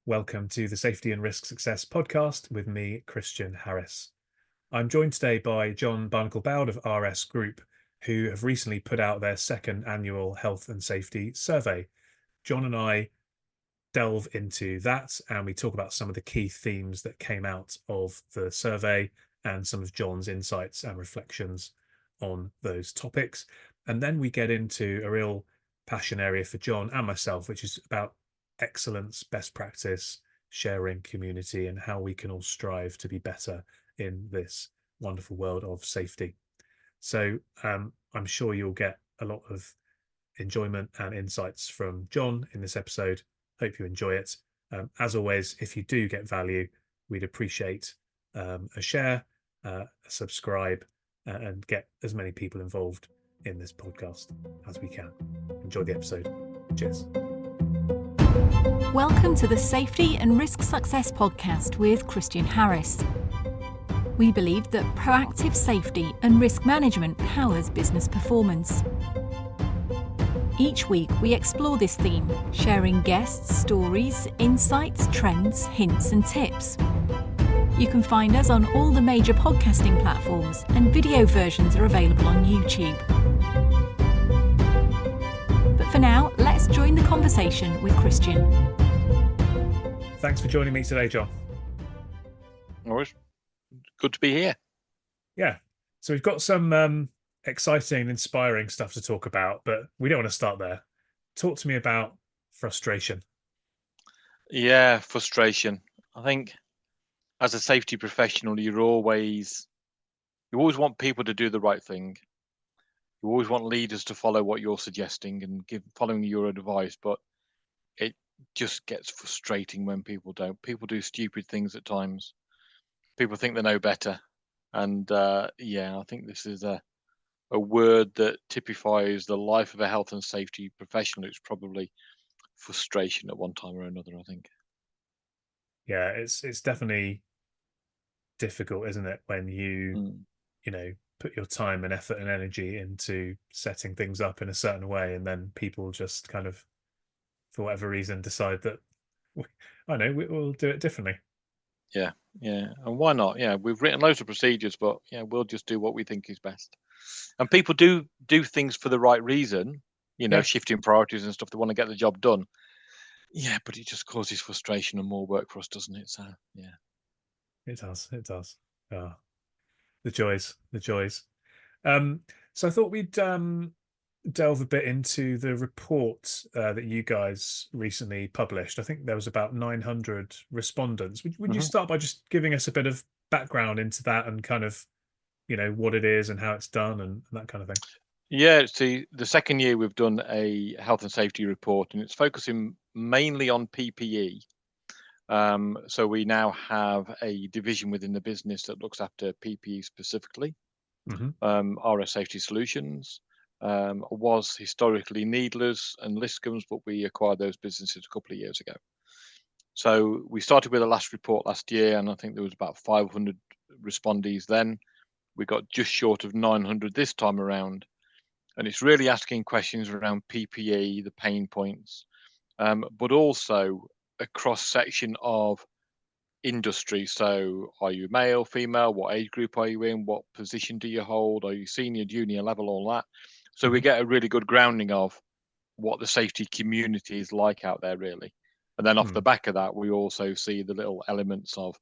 Welcome to the Safety and Risk Success podcast with me, Christian Harris. I'm joined today by John Barnacle-Bowd of RS Group, who have recently put out their second annual health and safety survey. John and I delve into that and we talk about some of the key themes that came out of the survey and some of John's insights and reflections on those topics. And then we get into a real passion area for John and myself, which is about excellence, best practice, sharing, community, and how we can all strive to be better in this wonderful world of safety. So I'm sure you'll get a lot of enjoyment and insights from John in this episode. Hope you enjoy it. As always, if you do get value, we'd appreciate a share, a subscribe, and get as many people involved in this podcast as we can. Enjoy the episode. Cheers. Welcome to the Safety and Risk Success podcast with Christian Harris. We believe that proactive safety and risk management powers business performance. Each week we explore this theme, sharing guests, stories, insights, trends, hints and tips. You can find us on all the major podcasting platforms, and video versions are available on YouTube. But for now, let's join the conversation with Christian. Thanks for joining me today, John. Always good to be here. Yeah, so we've got some exciting and inspiring stuff to talk about, but we don't want to start there. Talk to me about frustration. Yeah, frustration. I think as a safety professional, you always want people to do the right thing. You always want leaders to follow what you're suggesting and following your advice, but it just gets frustrating when people don't. People do stupid things at times. People think they know better. And I think this is a word that typifies the life of a health and safety professional. It's probably frustration at one time or another, I think. Yeah, it's definitely difficult, isn't it, when you put your time and effort and energy into setting things up in a certain way, and then people just kind of, for whatever reason, decide that we'll do it differently. Yeah, and why not? Yeah, we've written loads of procedures, but we'll just do what we think is best. And people do things for the right reason, shifting priorities and stuff. They want to get the job done. Yeah, but it just causes frustration and more work for us, doesn't it? So, yeah. It does. Oh, the joys. So I thought we'd delve a bit into the report that you guys recently published. I think there was about 900 respondents. Would you start by just giving us a bit of background into that and kind of, what it is and how it's done and that kind of thing? Yeah, it's the second year we've done a health and safety report, and it's focusing mainly on PPE. So we now have a division within the business that looks after PPE specifically. RS Safety Solutions was historically Needlers and Liscombe's, but we acquired those businesses a couple of years ago. So we started with the last report last year, and I think there was about 500 respondees then. We got just short of 900 this time around. And it's really asking questions around PPE, the pain points, but also a cross-section of industry. So are you male, female? What age group are you in? What position do you hold? Are you senior, junior level, all that? So we get a really good grounding of what the safety community is like out there, really. And then off the back of that, we also see the little elements of,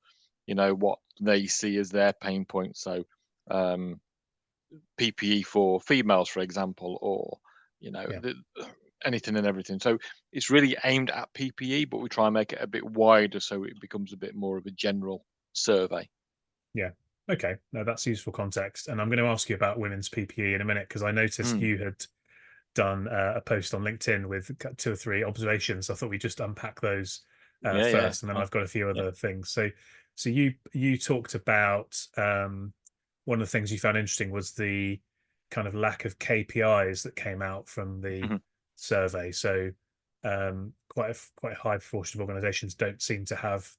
what they see as their pain points. So PPE for females, for example, or anything and everything. So it's really aimed at PPE, but we try and make it a bit wider so it becomes a bit more of a general survey. Yeah. Okay. No, that's useful context. And I'm going to ask you about women's PPE in a minute, because I noticed you had done a post on LinkedIn with 2 or 3 observations. I thought we'd just unpack those first, and then I've got a few other things. So you talked about one of the things you found interesting was the kind of lack of KPIs that came out from the survey. So quite a high proportion of organizations don't seem to have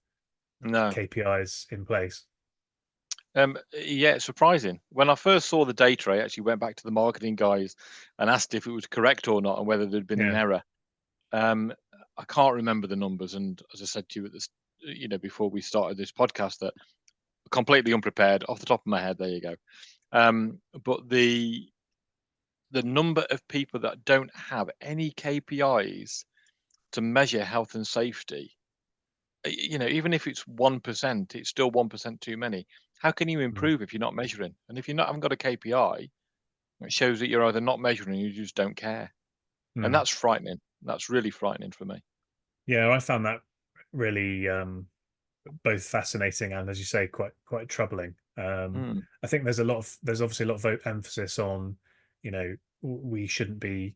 KPIs in place. Yeah, it's surprising. When I first saw the data, I actually went back to the marketing guys and asked if it was correct or not and whether there'd been an error. I can't remember the numbers, and as I said to you at this, before we started this podcast, that completely unprepared off the top of my head. There you go. But the number of people that don't have any KPIs to measure health and safety, even if it's 1%, it's still 1% too many. How can you Mm. improve if you're not measuring? And if haven't got a KPI, it shows that you're either not measuring or you just don't care. And Mm. that's frightening. That's really frightening for me. Yeah, I found that really both fascinating and, as you say, quite troubling. Mm, I think there's obviously a lot of emphasis on, we shouldn't be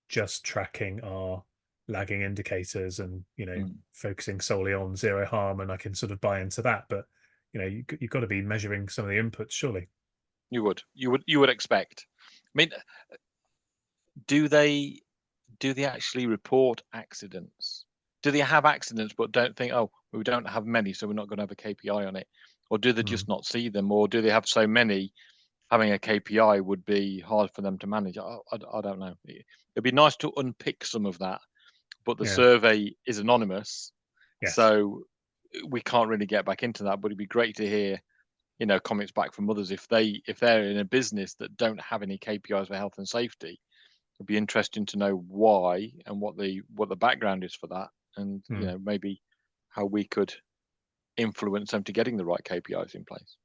just tracking our lagging indicators and mm. focusing solely on zero harm, and I can sort of buy into that. But you've got to be measuring some of the inputs, surely. You would expect. I mean, do they actually report accidents? Do they have accidents but don't think, oh, we don't have many, so we're not going to have a KPI on it? Or do they Mm. just not see them? Or do they have so many, having a KPI would be hard for them to manage? I don't know. It'd be nice to unpick some of that, but the Yeah. survey is anonymous, Yes. so we can't really get back into that. But it'd be great to hear, comments back from others if they're in a business that don't have any KPIs for health and safety. It'd be interesting to know why and what the background is for that, and Mm. maybe how we could influence them to getting the right KPIs in place.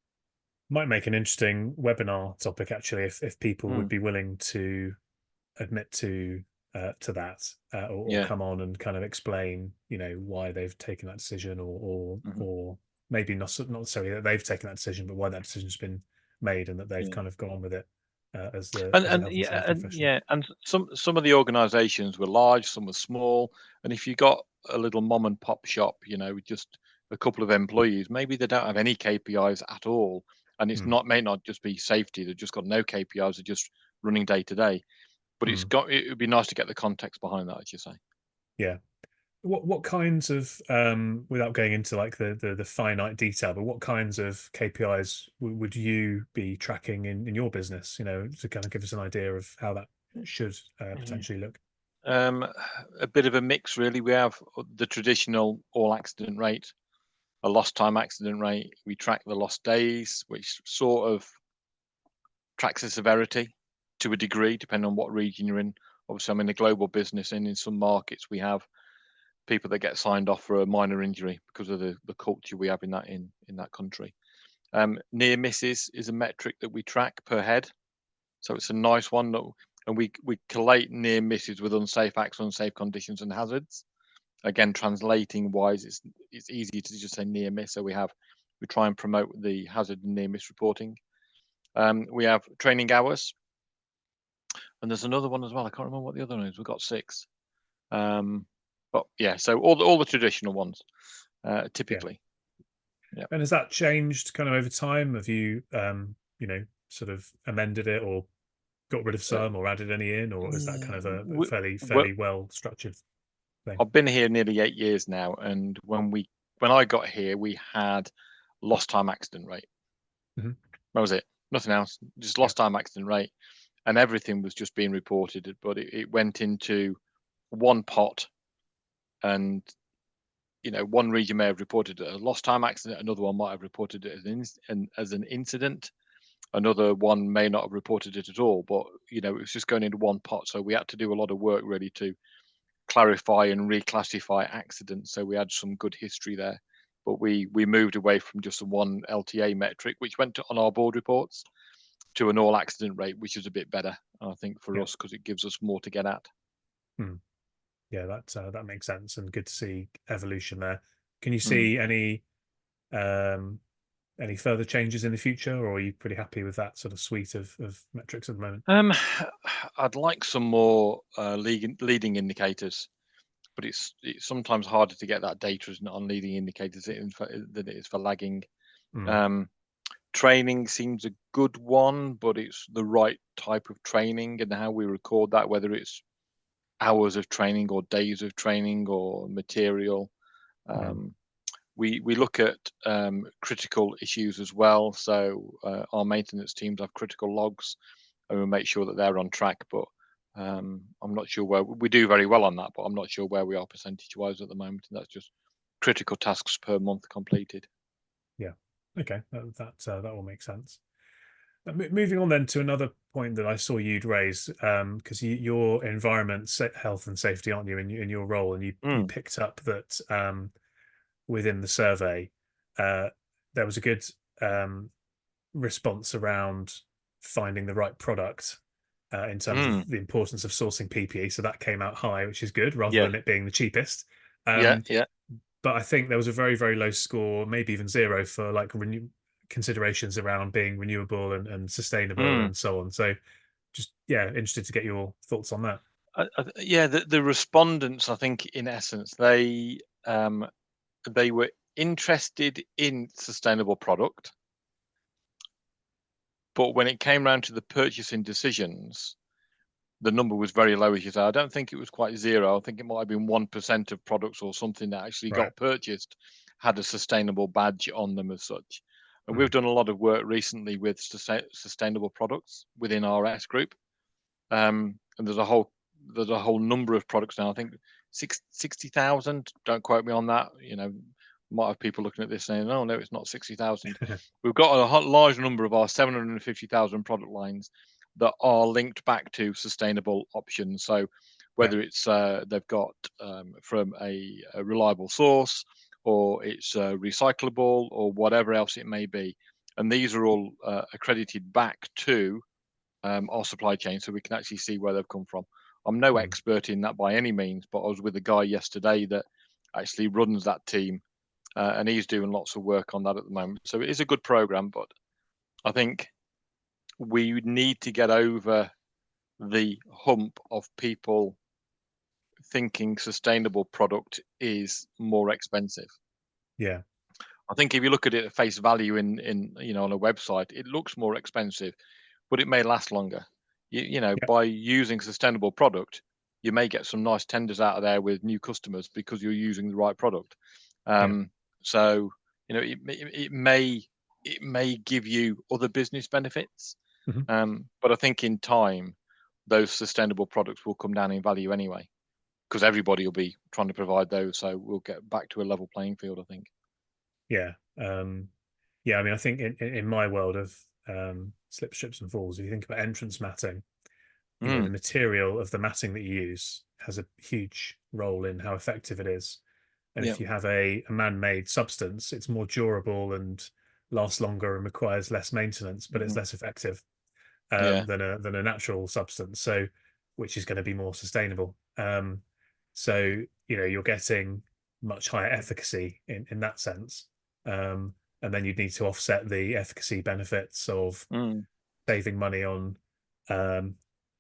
Might make an interesting webinar topic, actually, if people would Mm, be willing to admit to that, or yeah. come on and kind of explain, why they've taken that decision, Hmm. or maybe not necessarily that they've taken that decision, but why that decision's been made and that they've Yeah. kind of gone on with it, And as a and health and yeah, safety and professional. yeah, and some of the organisations were large, some were small, and if you got a little mom and pop shop, with just a couple of employees, maybe they don't have any KPIs at all, and Mm. may not just be safety; they've just got no KPIs, they're just running day to day. But Mm. it would be nice to get the context behind that, as you say. Yeah. What kinds of, without going into like the finite detail, but what kinds of KPIs would you be tracking in your business, to kind of give us an idea of how that should Yeah. potentially look? Um, a bit of a mix, really. We have the traditional all accident rate, a lost time accident rate. We track the lost days, which sort of tracks the severity to a degree, depending on what region you're in. Obviously, I'm in a global business, and in some markets, we have people that get signed off for a minor injury because of the culture we have in that country. Near misses is a metric that we track per head, so it's a nice one. And we collate near misses with unsafe acts, unsafe conditions, and hazards. Again, translating wise, it's easy to just say near miss. So we try and promote the hazard and near miss reporting. We have training hours, and there's another one as well. I can't remember what the other one is. We've got 6. But yeah, so all the traditional ones, Yeah. typically. Yeah. And has that changed kind of over time? Have you, sort of amended it, or got rid of Uh, some, or added any in, or is that yeah. kind of a we, well, fairly well structured thing? I've been here nearly 8 years now, and when I got here, we had lost time accident rate. Hmm. That was it. Nothing else. Just Yeah. lost time accident rate, and everything was just being reported. But it went into one pot, and one region may have reported a lost time accident, another one might have reported it as an incident, another one may not have reported it at all. But it was just going into one pot, so we had to do a lot of work really to clarify and reclassify accidents. So we had some good history there, but we moved away from just the one LTA metric, which went on our board reports, to an all accident rate, which is a bit better, I think, for Yeah. us because it gives us more to get at. Hmm. Yeah, that makes sense, and good to see evolution there. Can you Mm. see um, any further changes in the future, or are you pretty happy with that sort of suite of metrics at the moment? Um, I'd like some more leading indicators, but it's sometimes harder to get that data, isn't it, on leading indicators than it is for lagging. Mm. Um, Training seems a good one, but it's the right type of training and how we record that, whether it's hours of training or days of training or material. Mm. Um, we look at critical issues as well. So our maintenance teams have critical logs, and we make sure that they're on track. But I'm not sure where we do very well on that, but I'm not sure where we are percentage wise at the moment. And that's just critical tasks per month completed. Yeah. Okay. That will make sense. Moving on then to another point that I saw you'd raise, because your environment, health and safety, aren't you, in your role, and you Mm, picked up that within the survey, uh, there was a good um, response around finding the right product in terms of mm, the importance of sourcing PPE. So that came out high, which is good, rather yeah, than it being the cheapest. yeah, Um, yeah. but I think there was a very, very low score, maybe even zero, for like considerations around being renewable and sustainable Mm. and so on. So just interested to get your thoughts on that. Yeah, the respondents, I think, in essence, they were interested in sustainable product, but when it came round to the purchasing decisions, the number was very low, as you say. I don't think it was quite zero. I think it might have been 1% of products or something that actually Right. got purchased had a sustainable badge on them as such. And we've Mm. done a lot of work recently with sustainable products within our S group. And there's a whole number of products now. I think 60,000. Don't quote me on that. Might have people looking at this saying, "Oh no, it's not 60,000." We've got a large number of our 750,000 product lines that are linked back to sustainable options. So Yeah. whether it's they've got from a reliable source, or it's recyclable, or whatever else it may be, and these are all accredited back to our supply chain, so we can actually see where they've come from. I'm no Mm. expert in that by any means, but I was with a guy yesterday that actually runs that team, and he's doing lots of work on that at the moment. So it is a good program, but I think we need to get over the hump of people thinking sustainable product is more expensive. Yeah. I think if you look at it at face value in on a website, it looks more expensive, but it may last longer. Yeah. By using sustainable product, you may get some nice tenders out of there with new customers because you're using the right product. Yeah. So it may give you other business benefits, Mhm. but I think in time those sustainable products will come down in value anyway because everybody will be trying to provide those. So we'll get back to a level playing field, I think. Yeah. Yeah. I mean, I think in my world of slip, strips, and falls, if you think about entrance matting, the Mm, material of the matting that you use has a huge role in how effective it is. And yeah. if you have a man-made substance, it's more durable and lasts longer and requires less maintenance, but it's Hmm. less effective Yeah. than a natural substance. So, which is going to be more sustainable. So you're getting much higher efficacy in that sense. Um, and then you'd need to offset the efficacy benefits of Mm, saving money on um,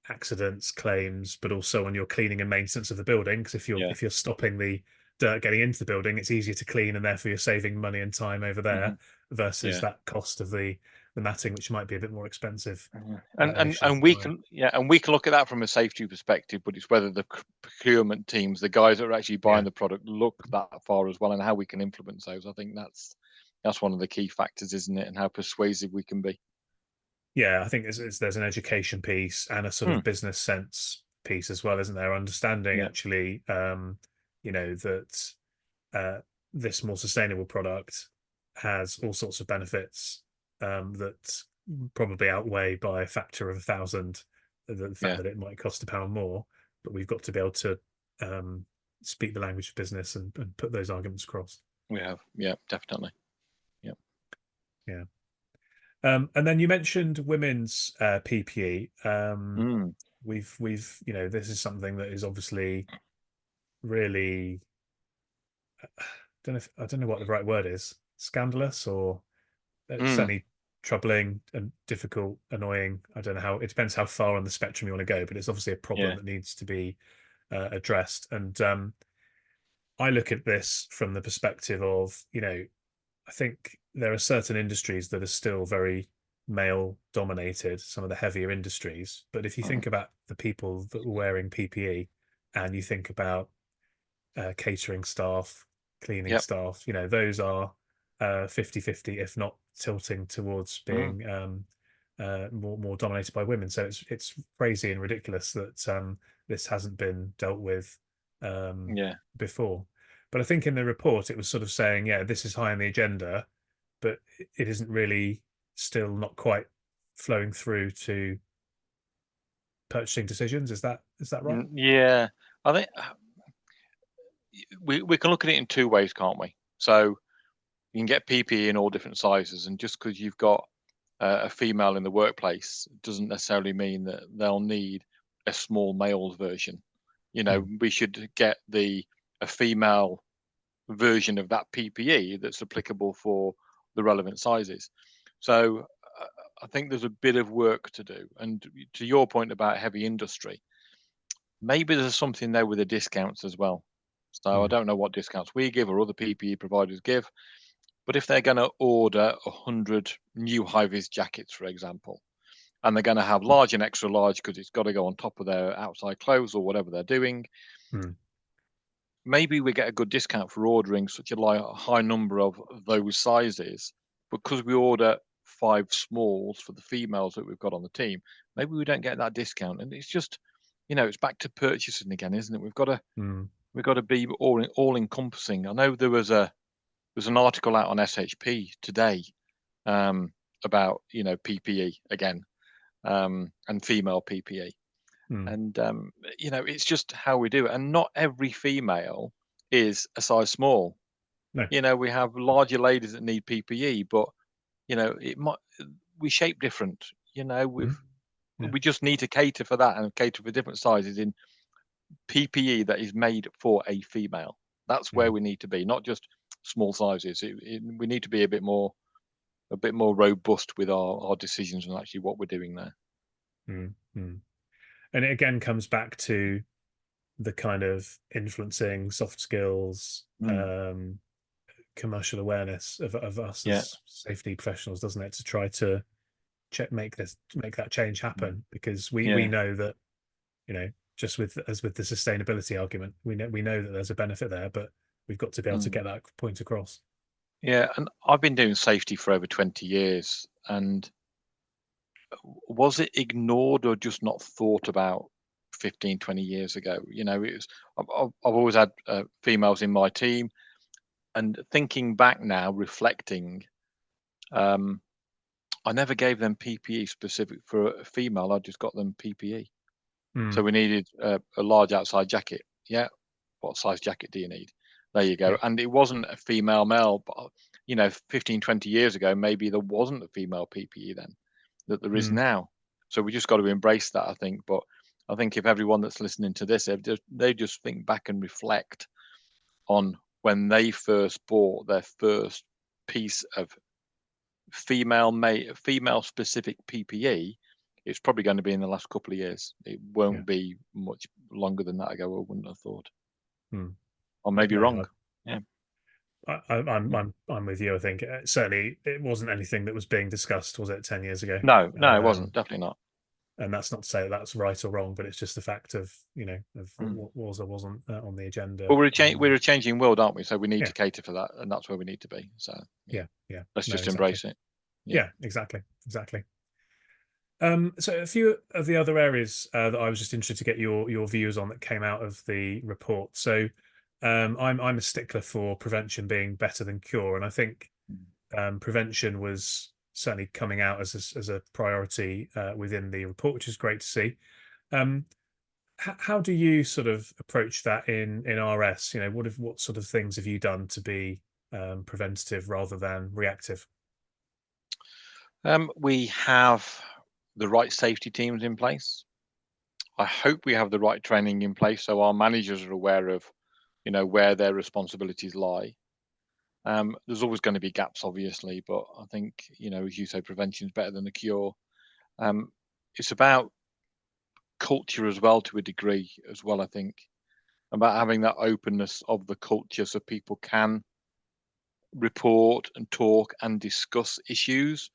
accidents, claims, but also on your cleaning and maintenance of the building. Because yeah. if you're stopping the dirt getting into the building, it's easier to clean, and therefore you're saving money and time over Hmm. there versus Yeah. that cost of the matting, which might be a bit more expensive Mhm. And initially and to we buy. can yeah, and we can look at that from a safety perspective, but it's whether the procurement teams, the guys that are actually buying Yeah, the product, look that far as well, and how we can influence those. I think that's one of the key factors, isn't it? And how persuasive we can be. yeah. I think there's an education piece and a sort Mm, of business sense piece as well, isn't there? Understanding yeah, actually, that uh, this more sustainable product has all sorts of benefits that probably outweigh by a factor of 1,000 the fact yeah, that it might cost £1 more. But we've got to be able to um, speak the language of business and put those arguments across. we have. Yeah, definitely. Yeah. Yeah. And then you mentioned women's PPE. Mm, This is something that is obviously really, I don't know what the right word is, scandalous, or mm, certainly troubling and difficult, annoying. I don't know how, it depends how far on the spectrum you want to go, but it's obviously a problem yeah. that needs to be addressed. And I look at this from the perspective of, I think there are certain industries that are still very male dominated, some of the heavier industries. But if you Mhm. think about the people that were wearing PPE and you think about catering staff, cleaning Yep. staff, those are 50-50, if not tilting towards Mm, being more dominated by women. So it's crazy and ridiculous that this hasn't been dealt with Yeah. before. But I think in the report it was sort of saying, yeah, this is high on the agenda, but it isn't really, still not quite flowing through to purchasing decisions. Is that right? Yeah. I think we can look at it in two ways, can't we? So you can get PPE in all different sizes, and just because you've got a female in the workplace doesn't necessarily mean that they'll need a small male's version. Mm, We should get a female version of that PPE that's applicable for the relevant sizes. So I think there's a bit of work to do. And to your point about heavy industry, maybe there's something there with the discounts as well. So I mm, don't know what discounts we give or other PPE providers give, but if they're going to order 100 new high-vis jackets, for example, and they're going to have large and extra large because it's got to go on top of their outside clothes or whatever they're doing, mm, maybe we get a good discount for ordering such a high number of those sizes. Because we order 5 smalls for the females that we've got on the team, maybe we don't get that discount. And it's just, it's back to purchasing again, isn't it? mm, We've got to be all encompassing. I know there's an article out on SHP today about PPE again, and female PPE. mm. And it's just how we do it. And not every female is a size small. No. We have larger ladies that need PPE, but it might we shape different. Mm, yeah. We just need to cater for that and cater for different sizes in PPE that is made for a female. That's where Mm, we need to be, not just small sizes. We need to be a bit more robust with our decisions and actually what we're doing there. mm, mm. And it again comes back to the kind of influencing soft skills, Mm, commercial awareness of us yeah. as safety professionals, doesn't it? To try to make that change Mm, happen, because we yeah. know that, just with the sustainability argument, we know that there's a benefit there, but we've got to be able to Mm. get that point across. Yeah, and I've been doing safety for over 20 years. And was it ignored or just not thought about 15, 20 years ago? I've always had females in my team. And thinking back now, reflecting, um, I never gave them PPE specific for a female. I just got them PPE. So Mm, we needed a large outside jacket. Yeah. What size jacket do you need? There you go. yeah. And it wasn't a female male, but 15, 20 years ago, maybe there wasn't a female PPE then that there is Mm, now. So we just got to embrace that, I think. But I think if everyone that's listening to this, if they just think back and reflect on when they first bought their first piece of female specific PPE, it's probably going to be in the last couple of years. It yeah. won't be much longer than that ago. I wouldn't have thought. Mm. I may Yeah, be no, wrong. Yeah. I'm with you. I think certainly it wasn't anything that was being discussed, was it, 10 years ago? No, no, it wasn't. Definitely not. And that's not to say that that's right or wrong, but it's just the fact of, of Mm. what was or wasn't on the But agenda. we're a changing world, aren't we? So we need Yeah, to cater for that, and that's where we need to be. So yeah, yeah. let's No, just exactly. embrace it. Yeah. Yeah, exactly. So a few of the other areas that I was just interested to get your views on that came out of the report. So I'm a stickler for prevention being better than cure, and I think Mm. prevention was certainly coming out as a priority within the report, which is great to see. Um, how do you sort of approach that in RS? What sort of things have you done to be preventative rather than reactive? We have the right safety teams in place. I hope we have the right training in place so our managers are aware of, where their responsibilities lie. There's always going to be gaps, obviously, but I think, as you say, prevention is better than the cure. Um, it's about culture as well, to a degree as well, I think, about having that openness of the culture so people can report and talk and discuss issues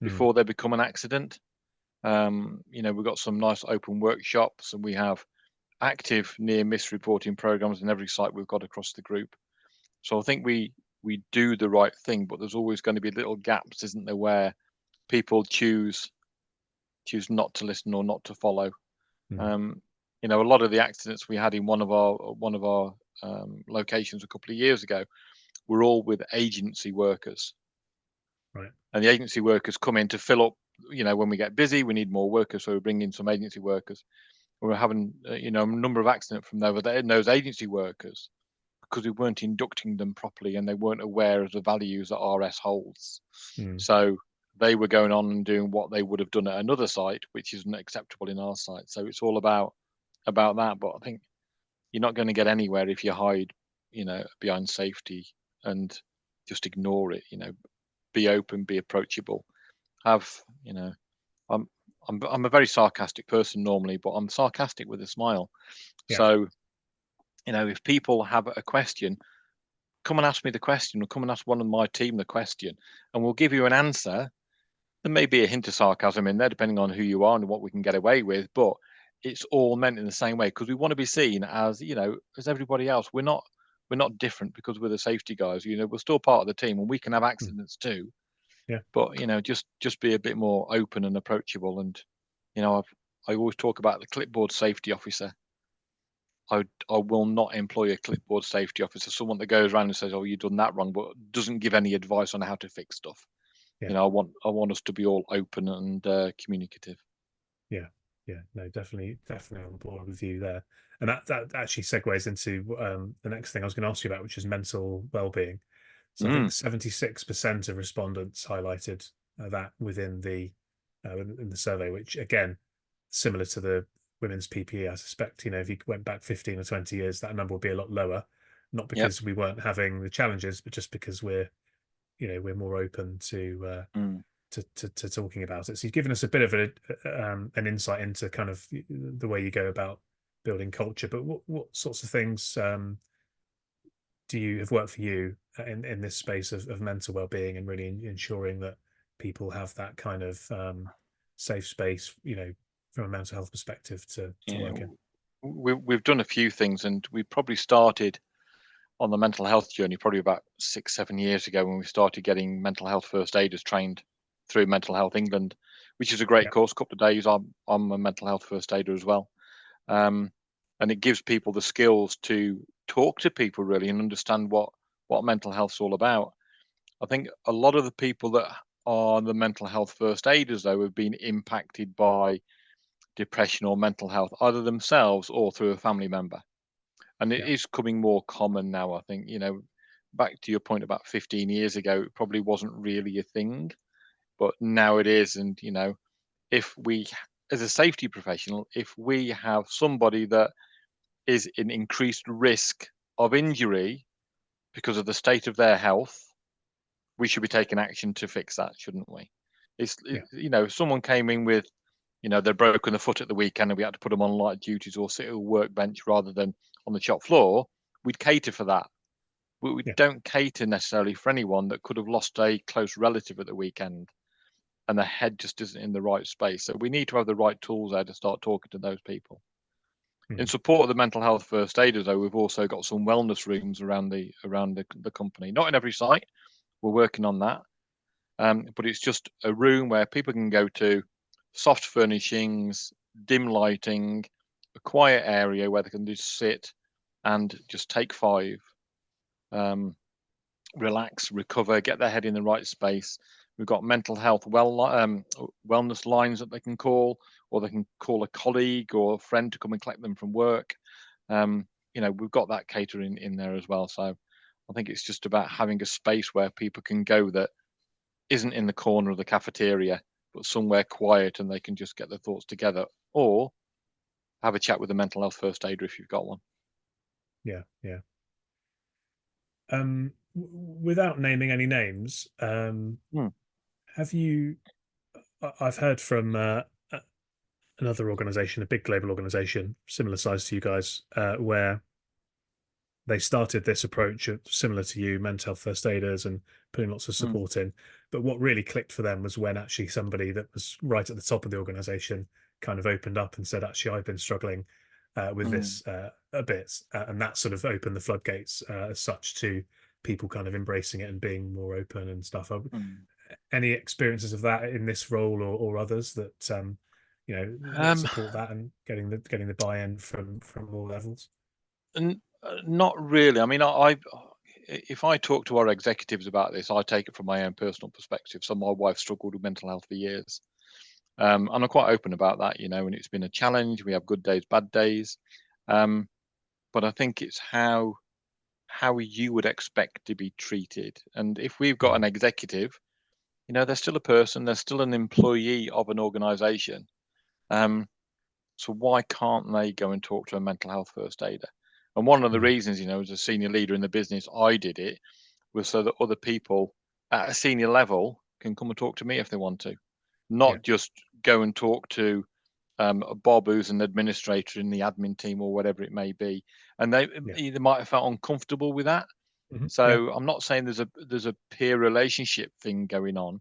Mm, before they become an accident. We've got some nice open workshops, and we have active near miss reporting programs in every site we've got across the group. So I think we do the right thing, but there's always going to be little gaps, isn't there, where people choose choose not to listen or not to follow. Mm. A lot of the accidents we had in one of our locations a couple of years ago were all with agency workers. Right. And the agency workers come in to fill up. When we get busy, we need more workers, so we bring in some agency workers. We're having a number of accidents from those agency workers because we weren't inducting them properly and they weren't aware of the values that RS holds. Mm. So they were going on and doing what they would have done at another site, which isn't acceptable in our site. So it's all about that. But I think you're not going to get anywhere if you hide, behind safety and just ignore it. Be open, be approachable. I'm I'm a very sarcastic person normally, but I'm sarcastic with a smile. Yeah. So, if people have a question, come and ask me the question, or come and ask one of my team the question, and we'll give you an answer. There may be a hint of sarcasm in there, depending on who you are and what we can get away with, but it's all meant in the same way because we want to be seen as, as everybody else. We're not different because we're the safety guys. We're still part of the team, and we can have Mm. accidents too. Yeah. But just be a bit more open and approachable. And I always talk about the clipboard safety officer. I will not employ a clipboard safety officer, someone that goes around and says, "Oh, you've done that wrong," but doesn't give any advice on how to fix stuff. Yeah. I want us to be all open and communicative. Yeah. Yeah. No, definitely on board with you there. And that actually segues into the next thing I was going to ask you about, which is mental well-being. So I think Mm, 76% of respondents highlighted that within the survey, which again, similar to the women's PPE, I suspect, if you went back 15 or 20 years, that number would be a lot lower, not yep. because we weren't having the challenges, but just because we're more open to Mm. to talking about it. So you've given us a bit of an insight into kind of the way you go about building culture, but what sorts of things do you have worked for you in this space of mental well-being and really ensuring that people have that kind of safe space, from a mental health perspective to Yeah, work in? we've done a few things, and we probably started on the mental health journey probably about 6-7 years ago when we started getting mental health first aiders trained through Mental Health England, which is a great Yeah. course. Couple of days. I'm a mental health first aider as well, um, and it gives people the skills to talk to people really and understand what mental health's all about. I think a lot of the people that are the mental health first aiders though have been impacted by depression or mental health, either themselves or through a family member. And it Yeah. is coming more common now, I think. Back to your point about 15 years ago, it probably wasn't really a thing, but now it is. And, if we, as a safety professional, if we have somebody that is in increased risk of injury because of the state of their health, we should be taking action to fix that, shouldn't we? Yeah. If someone came in with, they're broken the foot at the weekend and we had to put them on light duties or sit at a workbench rather than on the shop floor, we'd cater for that. We Yeah. don't cater necessarily for anyone that could have lost a close relative at the weekend and the head just isn't in the right space. So we need to have the right tools there to start talking to those people. In Mm. support of the mental health first aiders, though, we've also got some wellness rooms around the company. Not in every site. We're working on that. But it's just a room where people can go to, soft furnishings, dim lighting, a quiet area where they can just sit and just take five, relax, recover, get their head in the right space. We've got mental health wellness lines that they can call, or they can call a colleague or a friend to come and collect them from work. We've got that catering in there as well. So I think it's just about having a space where people can go that isn't in the corner of the cafeteria, but somewhere quiet and they can just get their thoughts together, or have a chat with a mental health first aider if you've got one. Yeah. Yeah. Without naming any names, Hmm. have you? I've heard from another organization, a big global organization, similar size to you guys, where they started this approach of, similar to you, mental health first aiders and putting lots of Hmm. support in. But what really clicked for them was when actually somebody that was right at the top of the organization kind of opened up and said, actually, I've been struggling with Hmm. this a bit. And that sort of opened the floodgates as such to people kind of embracing it and being more open and stuff. Hmm. Any experiences of that in this role or others support that and getting the buy-in from all levels? And not really. I mean, if I talk to our executives about this, I take it from my own personal perspective. So my wife struggled with mental health for years, and I'm quite open about that, and it's been a challenge. We have good days, bad days, um, but I think it's how you would expect to be treated. And if we've got Mm. an executive, they're still a person, they're still an employee of an organization. So why can't they go and talk to a mental health first aider? And one of the Mm. reasons, as a senior leader in the business, I did it was so that other people at a senior level can come and talk to me if they want to, Yeah. not just go and talk to Bob, who's an administrator in the admin team or whatever it may be, and Yeah. they might have felt uncomfortable with that. Yeah. So I'm not saying there's a peer relationship thing going on,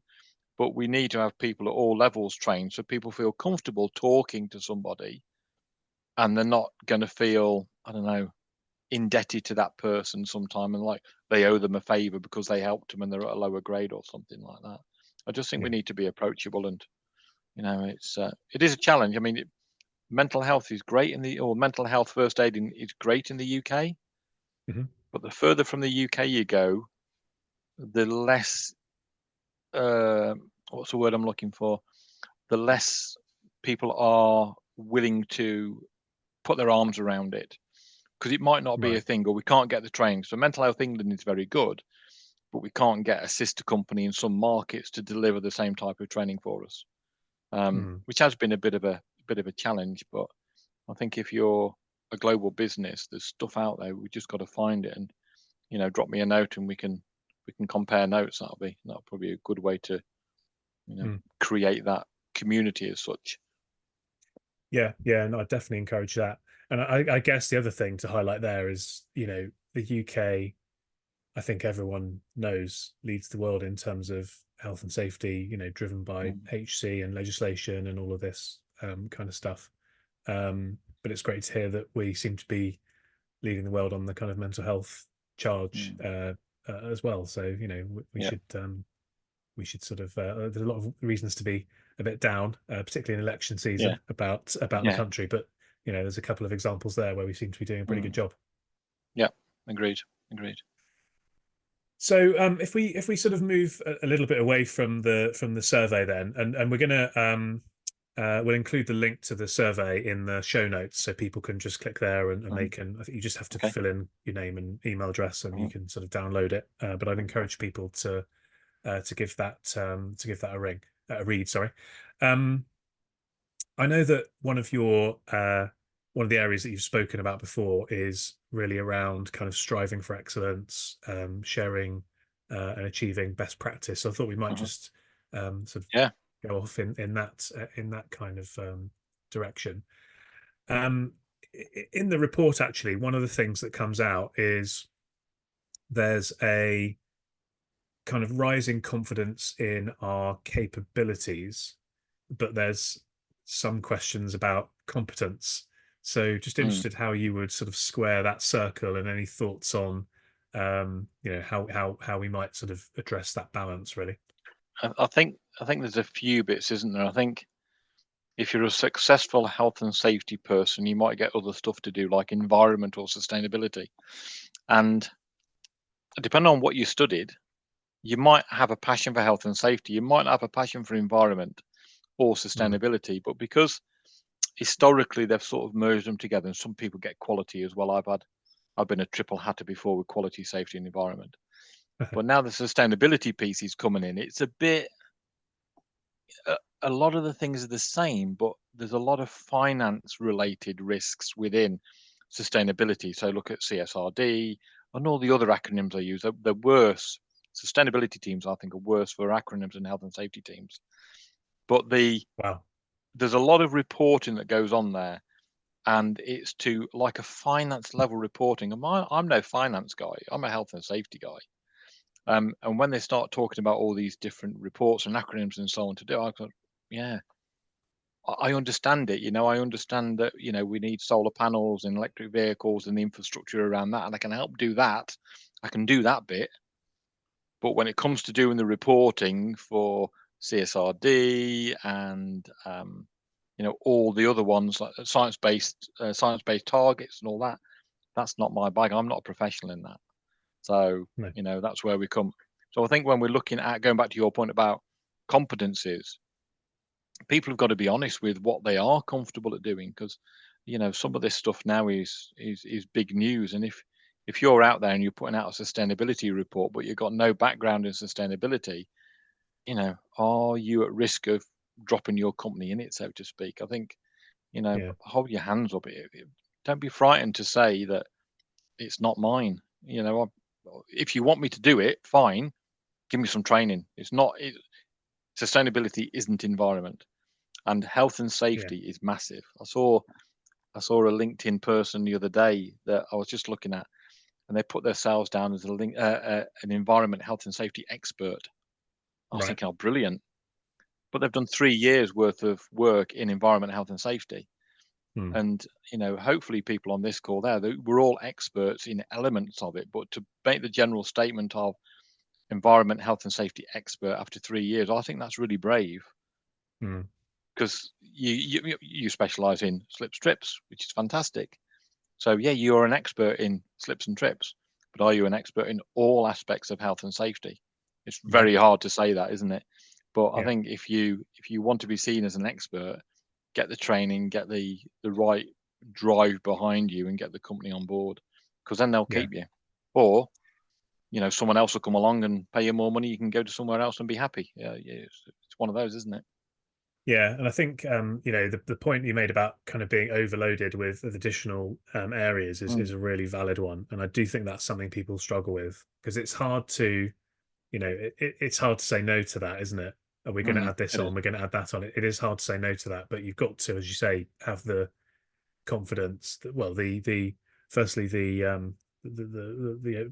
but we need to have people at all levels trained so people feel comfortable talking to somebody, and they're not going to feel, I don't know, indebted to that person sometime, and like they owe them a favor because they helped them and they're at a lower grade or something like that. I just think we Yeah. need to be approachable, and it is a challenge. I mean, mental health is great or mental health first aid is great in the UK, Hmm. but the further from the UK you go, the less what's the word I'm looking for? The less people are willing to put their arms around it, because it might not be a Right. thing, or we can't get the training. So Mental Health England is very good, but we can't get a sister company in some markets to deliver the same type of training for us, Mm. which has been a bit of a challenge. But I think if you're a global business, there's stuff out there. We just got to find it, and drop me a note, and we can compare notes. That'll probably be a good way to Mm. create that community as such. Yeah. Yeah. And I definitely encourage that. And I guess the other thing to highlight there is, the UK, I think everyone knows, leads the world in terms of health and safety, driven by Mm, HC and legislation and all of this kind of stuff. But it's great to hear that we seem to be leading the world on the kind of mental health charge mm. as well. So we Yeah, should sort of there's a lot of reasons to be a bit down, particularly in election yeah, season about the yeah. country. But there's a couple of examples there where we seem to be doing a pretty good Mm. job. Yeah, agreed, agreed. So if we sort of move a little bit away from the survey then, and we're gonna we'll include the link to the survey in the show notes so people can just click there and they Mhm. can. I think you just have to Okay. fill in your name and email address and you Mhm. can sort of download it. But I'd encourage people to give that a read. Sorry. Um, I know that one of the areas that you've spoken about before is really around kind of striving for excellence, sharing and achieving best practice. So I thought we might Mhm. just sort of Yeah. go off in that kind of direction. Um, in the report, actually, one of the things that comes out is there's a kind of rising confidence in our capabilities, but there's some questions about competence. So just Mm. interested how you would sort of square that circle and any thoughts on how we might sort of address that balance really. I think there's a few bits, isn't there? I think if you're a successful health and safety person, you might get other stuff to do like environment or sustainability. And depending on what you studied, you might have a passion for health and safety. You might not have a passion for environment or Mm. sustainability, but because historically they've sort of merged them together, and some people get quality as well. I've been a triple hatter before with quality, safety, and environment. But now the sustainability piece is coming in. It's a bit, a lot of the things are the same, but there's a lot of finance related risks within sustainability. So look at CSRD and all the other acronyms I use. They're worse. Sustainability teams, I think, are worse for acronyms than health and safety teams. But Wow. there's a lot of reporting that goes on there, and it's to like a finance level reporting. And I'm no finance guy. I'm a health and safety guy. And when they start talking about all these different reports and acronyms and so on to do, I thought, yeah, I understand it. I understand that, we need solar panels and electric vehicles and the infrastructure around that, and I can help do that. I can do that bit. But when it comes to doing the reporting for CSRD and all the other ones like science-based targets and all that. That's not my bag. I'm not a professional in that. So, No. that's where we come. So I think when we're looking at going back to your point about competencies, people have got to be honest with what they are comfortable at doing, because some of this stuff now is big news. And if you're out there and you're putting out a sustainability report but you've got no background in sustainability, are you at risk of dropping your company in it, so to speak? I think Yeah. hold your hands up. Don't be frightened to say that it's not mine. If you want me to do it, fine, give me some training. Sustainability isn't environment. And health and Yeah. safety is massive. I saw a LinkedIn person the other day that I was just looking at, and they put themselves down as an environment health and safety expert. I was Right. thinking, oh, brilliant! But they've done 3 years worth of work in environment health and safety. Mm. And hopefully, people on this call we're all experts in elements of it. But to make the general statement of environment health and safety expert after 3 years, I think that's really brave. Mm. Because you specialize in slips trips, which is fantastic. So yeah, you're an expert in slips and trips, but are you an expert in all aspects of health and safety? It's No. very hard to say that, isn't it? But I Yeah. think if you want to be seen as an expert, get the training, get the right drive behind you, and get the company on board, because then they'll Yeah. keep you. Or someone else will come along and pay you more money. You can go to somewhere else and be happy. Yeah, it's one of those, isn't it? Yeah, and I think the point you made about kind of being overloaded with additional areas is Mm. a really valid one, and I do think that's something people struggle with, because it's hard to it's hard to say no to that, isn't it? Are we going to add this It is. on? We're going to add that on. It is hard to say no to that, but you've got to, as you say, have the confidence that, well, the firstly the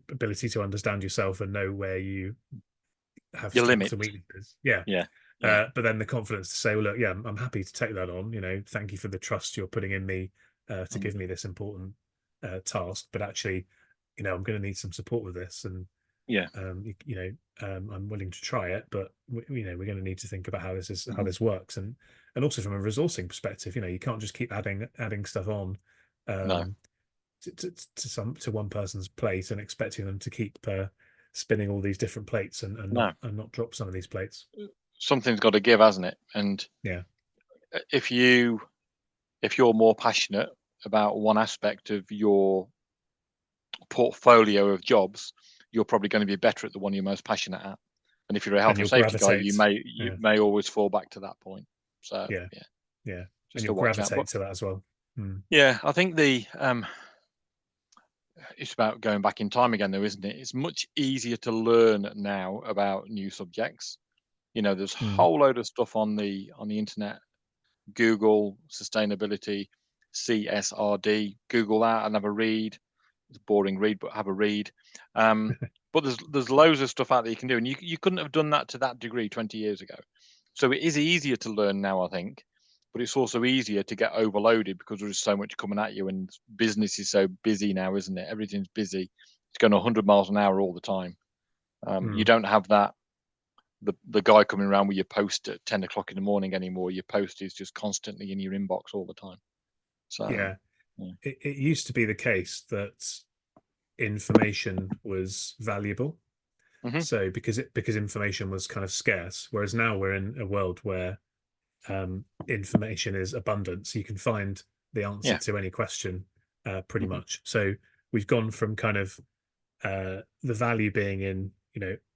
ability to understand yourself and know where you have Your strengths limit. and weaknesses. Yeah. Yeah. Yeah. But then the confidence to say, well, look, yeah, I'm happy to take that on. Thank you for the trust you're putting in me to Mm. give me this important task. But actually, I'm going to need some support with this, and Yeah. I'm willing to try it. But we're going to need to think about how Mhm. this works, and also from a resourcing perspective, you can't just keep adding stuff on No. um, to one person's plate and expecting them to keep spinning all these different plates No. and not drop some of these plates. Something's got to give, hasn't it? And Yeah. if you're more passionate about one aspect of your portfolio of jobs, you're probably going to be better at the one you're most passionate at. And if you're a health And and you'll safety guy, you gravitate. may always fall back to that point. So Yeah, yeah, yeah, and just you'll to watch out. But gravitate to that as well. Mm. yeah, I think it's about going back in time again, though, isn't it? It's much easier to learn now about new subjects. There's a Mm. whole load of stuff on the internet. Google sustainability, CSRD. Google that and have a read. It's a boring read, but have a read. But there's loads of stuff out there you can do, and you couldn't have done that to that degree 20 years ago. So it is easier to learn now, I think, but it's also easier to get overloaded because there's so much coming at you, and business is so busy now, isn't it? Everything's busy. It's going 100 miles an hour all the time. You Mm. don't have that the guy coming around with your post at 10 o'clock in the morning anymore. Your post is just constantly in your inbox all the time. So Yeah, yeah. it used to be the case that information was valuable. Hmm. So because information was kind of scarce, whereas now we're in a world where information is abundant, so you can find the answer Yeah. to any question pretty Hmm. much. So we've gone from kind of the value being in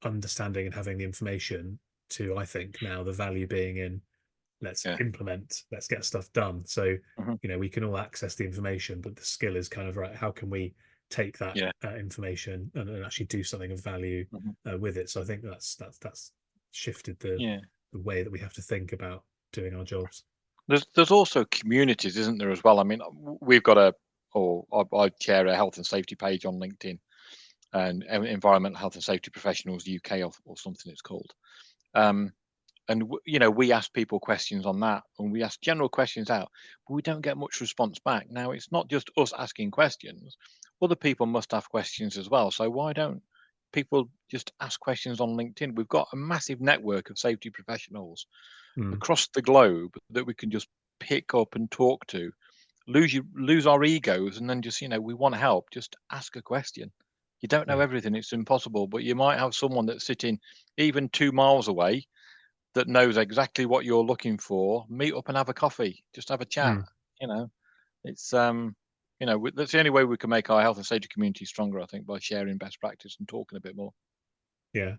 understanding and having the information to, I think, now the value being in let's Yeah. implement, let's get stuff done. So Hmm. we can all access the information, but the skill is kind of, right, how can we take that Yeah. information and actually do something of value Hmm. with it? So I think that's shifted Yeah. the way that we have to think about doing our jobs. There's also communities, isn't there, as well? I mean, we've got I chair a health and safety page on LinkedIn, and Environmental Health and Safety Professionals UK, or something it's called. Um, and we ask people questions on that, and we ask general questions out, but we don't get much response back. Now, it's not just us asking questions; other people must ask questions as well. So why don't people just ask questions on LinkedIn? We've got a massive network of safety professionals Mm. across the globe that we can just pick up and talk to, lose our egos, and then just, we want help, just ask a question. You don't know everything, it's impossible, but you might have someone that's sitting even 2 miles away that knows exactly what you're looking for. Meet up and have a coffee, just have a chat. It's that's the only way we can make our health and safety community stronger, I think, by sharing best practice and talking a bit more. Yeah.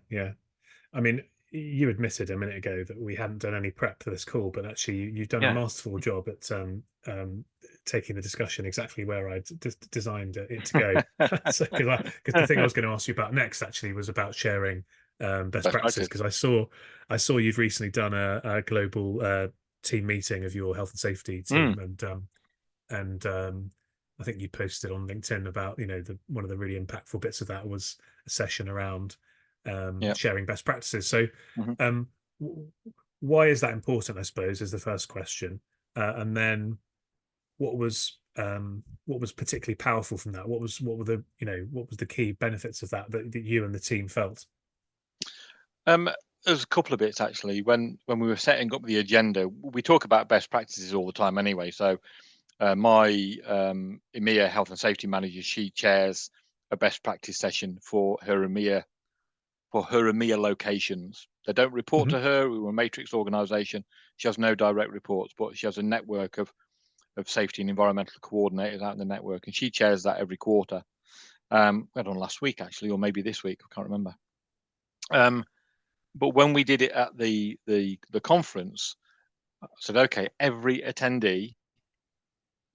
I mean, you admitted a minute ago that we hadn't done any prep for this call, but actually you've done a masterful job at taking the discussion exactly where I'd designed it to go. Because the thing I was going to ask you about next actually was about sharing best practices, because I saw you've recently done a global team meeting of your health and safety team, and I think you posted on LinkedIn about one of the really impactful bits of that was a session around sharing best practices. So why is that important, I suppose, is the first question, and then what was particularly powerful from that? What were the key benefits of that you and the team felt? There's a couple of bits actually. When we were setting up the agenda, we talk about best practices all the time anyway. So my EMEA health and safety manager, she chairs a best practice session for her EMEA locations. They don't report to her. We're a matrix organization. She has no direct reports, but she has a network of safety and environmental coordinators out in the network, and she chairs that every quarter. We had on last week actually, or maybe this week, I can't remember. But when we did it at the conference, I said, okay, every attendee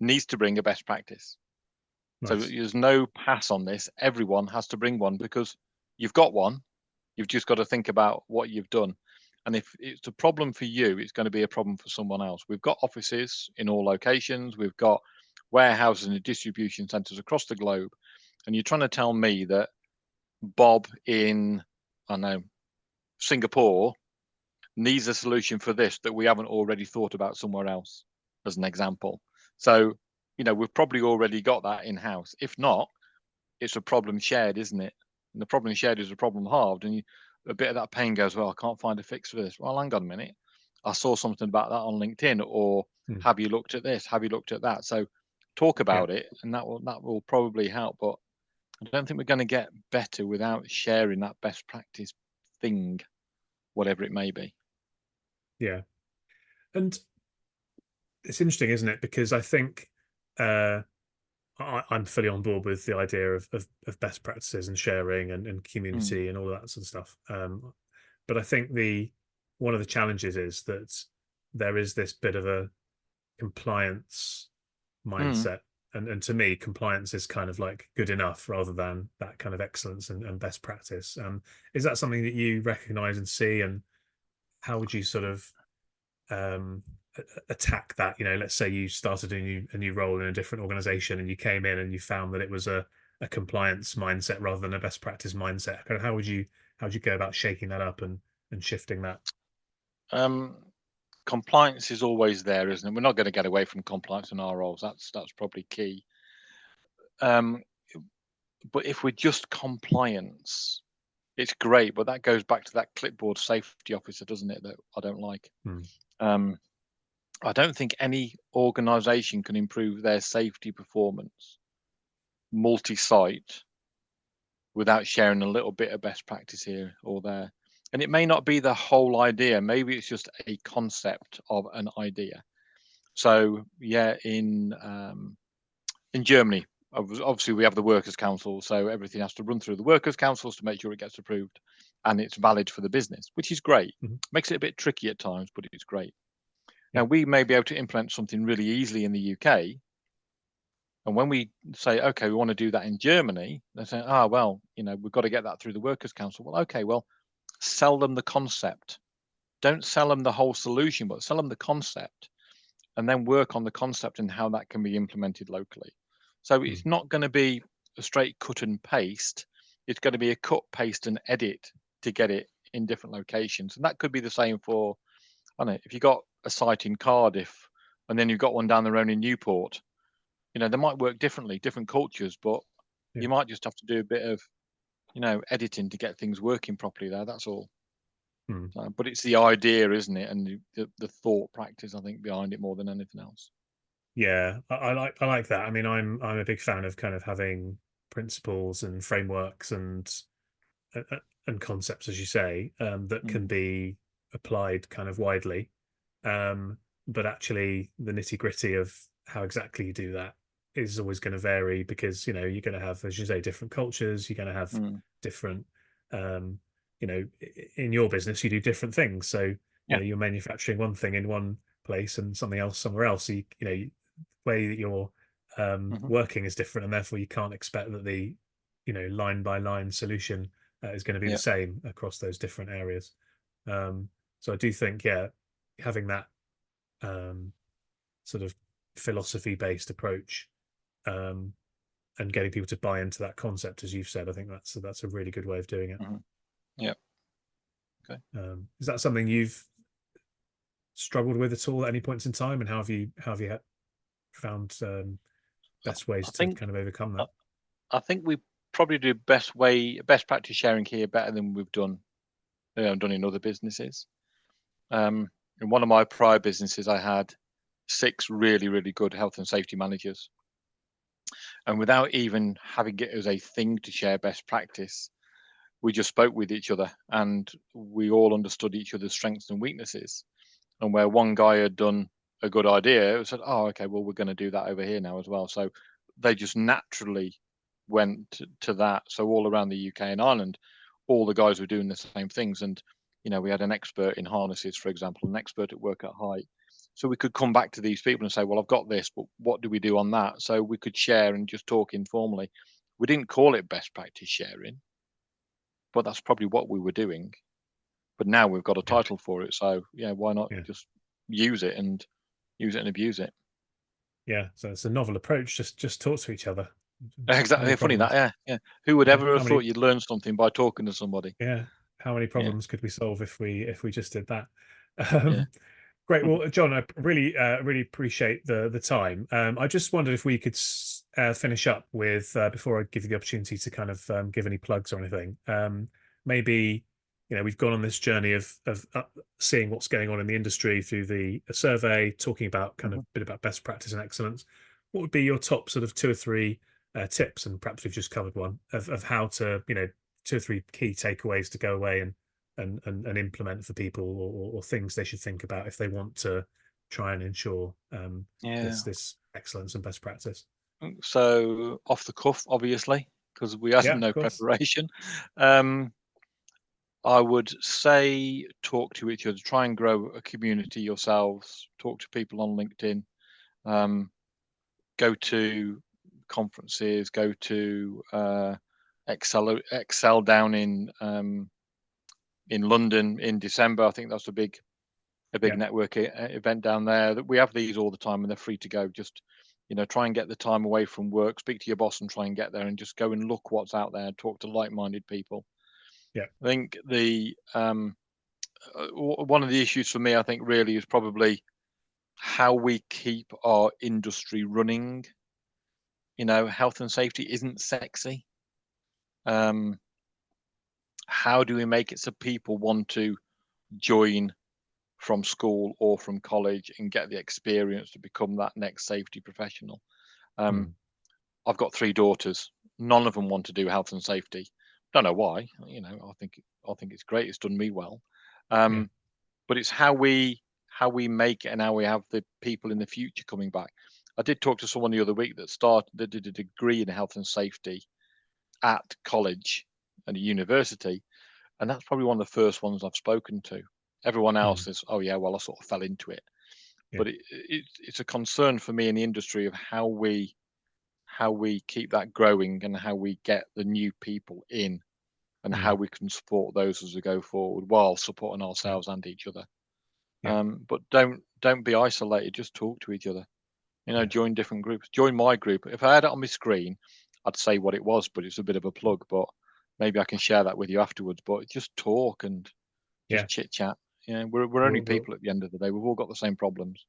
needs to bring a best practice. Nice. So there's no pass on this. Everyone has to bring one, because you've got one. You've just got to think about what you've done. And if it's a problem for you, it's going to be a problem for someone else. We've got offices in all locations. We've got warehouses and distribution centers across the globe. And you're trying to tell me that Bob in, I don't know, Singapore needs a solution for this that we haven't already thought about somewhere else, as an example. So, we've probably already got that in house. If not, it's a problem shared, isn't it? And the problem shared is a problem halved. And a bit of that pain goes, well, I can't find a fix for this. Well, hang on a minute. I saw something about that on LinkedIn, or have you looked at this? Have you looked at that? So talk about it, and that will probably help. But I don't think we're going to get better without sharing that best practice thing, whatever it may be. Yeah. And it's interesting, isn't it? Because I think I'm fully on board with the idea of best practices and sharing and community and all that sort of stuff. But I think one of the challenges is that there is this bit of a compliance mindset. And to me, compliance is kind of like good enough rather than that kind of excellence and best practice. Is that something that you recognize and see? And how would you sort of attack that? Let's say you started a new role in a different organization, and you came in and you found that it was a compliance mindset rather than a best practice mindset. Kind of how would you go about shaking that up and shifting that? Compliance is always there, isn't it? We're not going to get away from compliance in our roles. That's probably key. But if we're just compliance, it's great, but that goes back to that clipboard safety officer, doesn't it? That I don't like. I don't think any organization can improve their safety performance multi-site without sharing a little bit of best practice here or there. And it may not be the whole idea. Maybe it's just a concept of an idea. So in Germany, obviously we have the Workers' Council, so everything has to run through the Workers' Councils to make sure it gets approved and it's valid for the business, which is great. Makes it a bit tricky at times, but it's great. Now, we may be able to implement something really easily in the UK. And when we say, okay, we want to do that in Germany, they say, we've got to get that through the Workers' Council. Well, okay, sell them the concept. Don't sell them the whole solution, but sell them the concept, and then work on the concept and how that can be implemented locally. So it's not going to be a straight cut and paste. It's going to be a cut, paste, and edit to get it in different locations. And that could be the same for, I don't know, if you got a site in Cardiff and then you've got one down the road in Newport, they might work differently, different cultures, but you might just have to do a bit of, editing to get things working properly there. That's all. Mm. But it's the idea, isn't it, and the thought practice, I think, behind it more than anything else. Yeah, I like that. I mean, I'm a big fan of kind of having principles and frameworks and concepts, as you say, that can Mm, be applied kind of widely. But actually, the nitty gritty of how exactly you do that is always going to vary because you're going to have, as you say, different cultures. You're going to have mm, different, um, in your business, you do different things. So yeah. you're manufacturing one thing in one place and something else somewhere else. So way that you're Hmm. working is different, and therefore you can't expect that the line by line solution is going to be the Yeah. same across those different areas. So I do think, yeah, having that sort of philosophy based approach, um, and getting people to buy into that concept, as you've said, I think that's a really good way of doing it. Hmm. Yeah. Okay. Is that something you've struggled with at all at any points in time, and how have you found best ways I to think kind of overcome I that? I think we probably do best practice sharing here better than we've done in other businesses. Um, in one of my prior businesses, I had 6 really, really good health and safety managers, and without even having it as a thing to share best practice, we just spoke with each other, and we all understood each other's strengths and weaknesses. And where one guy had done a good idea, it said, "Oh, okay, well, we're going to do that over here now as well." So they just naturally went to that. So all around the UK and Ireland, all the guys were doing the same things. And we had an expert in harnesses, for example, an expert at work at height. So we could come back to these people and say, "Well, I've got this, but what do we do on that?" So we could share and just talk informally. We didn't call it best practice sharing, but that's probably what we were doing. But now we've got a Yeah, title for it, so yeah, why not yeah, just use it and abuse it? yeah. So it's a novel approach. Just talk to each other. How Exactly. many Yeah, funny that, problems? yeah, yeah. Who would Yeah, ever how have many? thought you'd learn something by talking to somebody? Yeah, how many Yeah, problems could we solve if we just did that? yeah. Um, Great. Well, John, I really appreciate the time. I just wondered if we could finish up with before I give you the opportunity to kind of give any plugs or anything. Maybe we've gone on this journey of seeing what's going on in the industry through the survey, talking about kind of Mhm. a bit about best practice and excellence. What would be your top sort of two or three tips, and perhaps we've just covered one of how to two or three key takeaways to go away and implement for people, or things they should think about if they want to try and ensure Yeah. this excellence and best practice. So off the cuff, obviously, because we Yeah, had of no course. preparation. Um, I would say talk to each other, try and grow a community yourselves, talk to people on LinkedIn, um, go to conferences, go to Excel down in London in December. I think that's a big Yeah, network event down there. That we have these all the time and they're free to go. Just try and get the time away from work. Speak to your boss and try and get there and just go and look what's out there. Talk to like-minded people. yeah, I think the one of the issues for me, I think, really is probably how we keep our industry running. Health and safety isn't sexy. Um, how do we make it so people want to join from school or from college and get the experience to become that next safety professional? Um, mm, I've got 3 daughters. None of them want to do health and safety. Don't know why. I think it's great. It's done me well. yeah, Um, but it's how we make it and how we have the people in the future coming back. I did talk to someone the other week that did a degree in health and safety at college and a university, and that's probably one of the first ones I've spoken to. Everyone mm, else is, oh yeah, well I sort of fell into it, yeah, but it's a concern for me in the industry of how we keep that growing and how we get the new people in and how mm, we can support those as we go forward while supporting yeah, ourselves and each other. yeah, But don't be isolated. Just talk to each other. yeah. Join different groups. Join my group. If I had it on my screen, I'd say what it was, but it's a bit of a plug. But maybe I can share that with you afterwards. But just talk and just Yeah. chit chat. We're only We'll people at the end of the day. We've all got the same problems.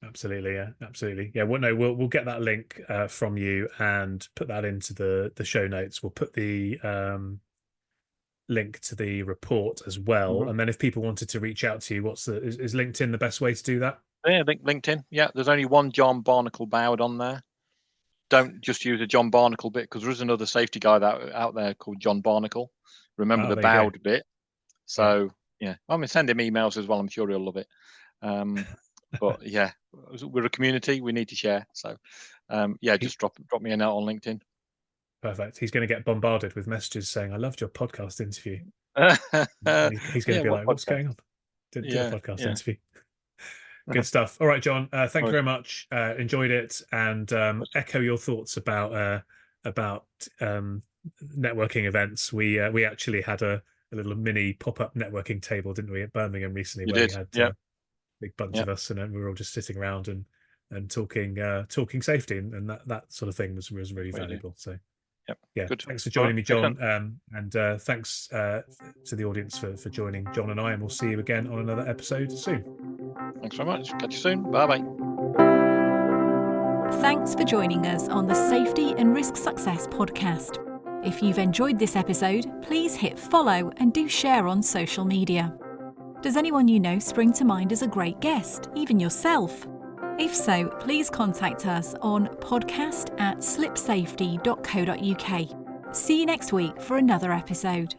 absolutely, yeah, absolutely, yeah. Well, no, we'll get that link from you and put that into the show notes. We'll put the link to the report as well. Mhm. And then if people wanted to reach out to you, is LinkedIn the best way to do that? Yeah, LinkedIn. Yeah, there's only one John Barnacle-Bowd on there. Don't just use the John Barnacle bit, because there is another safety guy out there called John Barnacle. Remember Oh, the there you go. Bowd bit. Yeah, So yeah, I mean, send him emails as well. I'm sure he'll love it. But yeah, we're a community. We need to share. So yeah, he, just drop me a note on LinkedIn. perfect. He's going to get bombarded with messages saying, "I loved your podcast interview." And he's going to Yeah, be what like, "What's podcast? going on?" Did a Yeah, podcast yeah. interview. Good stuff. All right, John. Thank you Right. very much. Enjoyed it, and echo your thoughts about networking events. We actually had a little mini pop-up networking table, didn't we, at Birmingham recently, You where we did. had Yeah, a big bunch yeah, of us, and we were all just sitting around and talking safety, and that sort of thing was really we do. valuable. So Yep. yeah, Good. thanks for All right. joining me, John, Excellent. and thanks to the audience for joining John and I, and we'll see you again on another episode soon. Thanks very much. Catch you soon. Bye bye. Thanks for joining us on the Safety and Risk Success podcast. If you've enjoyed this episode, please hit follow and do share on social media. Does anyone you know spring to mind as a great guest, even yourself? If so, please contact us on podcast@slipsafety.co.uk. See you next week for another episode.